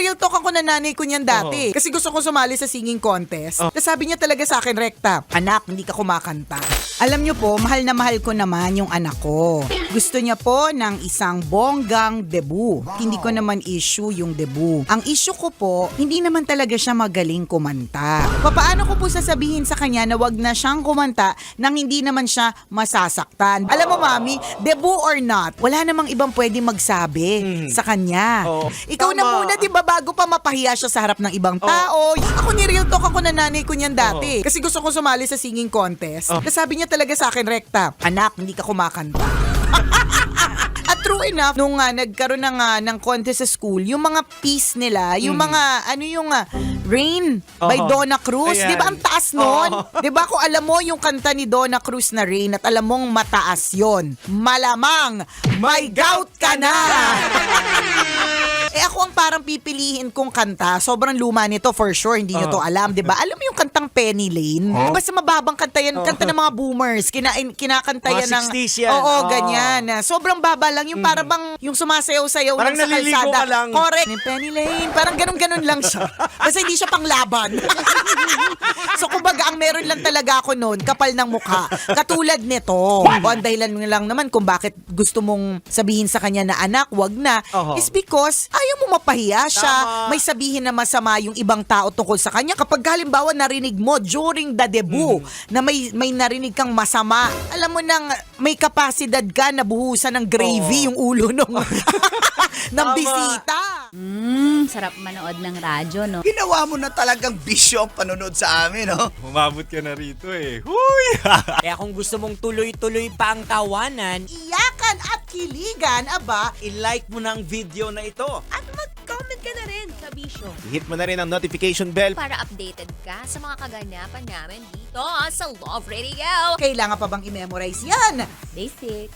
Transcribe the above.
ni-real talk ako na nanay ko niyan dati. Kasi gusto ko sumali sa singing contest. Tapos sabi niya talaga sa akin, rekta, anak, hindi ka kumakanta. Alam niyo po, mahal na mahal ko naman yung anak ko. Gusto niya po ng isang bonggang debut. Hindi ko naman issue yung debut. Ang issue ko po, hindi naman talaga siya magaling kumanta. Paano ko po sasabihin sa kanya na wag na siyang kumanta nang hindi naman siya masasaktan? Alam mo, mami, debut or not, wala namang ibang pwede magsabi sa kanya. Ikaw na muna, di ba, bago pa mapahiya siya sa harap ng ibang tao. Ako ni-real talk ako na nanay ko niyan dati. Kasi gusto ko sumali sa singing contest. Tapos sabi niya talaga sa akin, rekta, anak, hindi ka kumakanta. At true enough, nung nagkaroon ng contest sa school, yung mga piece nila, yung mga, Rain by Donna Cruz. Ayan. Di ba ang taas nun? Di ba kung alam mo yung kanta ni Donna Cruz na Rain at alam mong mataas yon, malamang may gout ka na! Ako ang parang pipiliin kong kanta, sobrang luma nito for sure, hindi nyo to alam, di ba? Alam mo yung kantang Penny Lane? Basta mababang kanta yan, kanta ng mga boomers, kinakanta Mga yan ng... 60s yan. Oo, ganyan. Sobrang baba lang, yung parang bang, yung sumasayaw-sayaw Parang lang sa naliligo kalsada. ka lang. Correct. Penny Lane, parang ganun-ganun lang siya. Basta hindi siya panglaban. So kumbaga, ang meron lang talaga ako noon, kapal ng mukha. Katulad nito. O ang dahilan lang naman kung bakit gusto mong sabihin sa kanya na anak, wag na, is because ayaw mo mapahiya siya. Tama. May sabihin na masama yung ibang tao tungkol sa kanya. Kapag halimbawa narinig mo during the debut na may narinig kang masama, alam mo nang may kapasidad ka na buhusan ng gravy yung ulo ng bisita. Sarap manood ng radyo, no? Ginawa mo na talagang bisyo ang panonood sa amin, no? Umabot ka na rito eh. Huy! Kaya kung gusto mong tuloy-tuloy pa ang tawanan, Iyakan at kiligan, aba, i-like mo na ang video na ito. At mag-comment ka na rin sa Bisyo Hit mo na rin ang notification bell. para updated ka sa mga kaganapan namin dito sa Love Radio. kailangan pa bang i-memorize yan? Basic.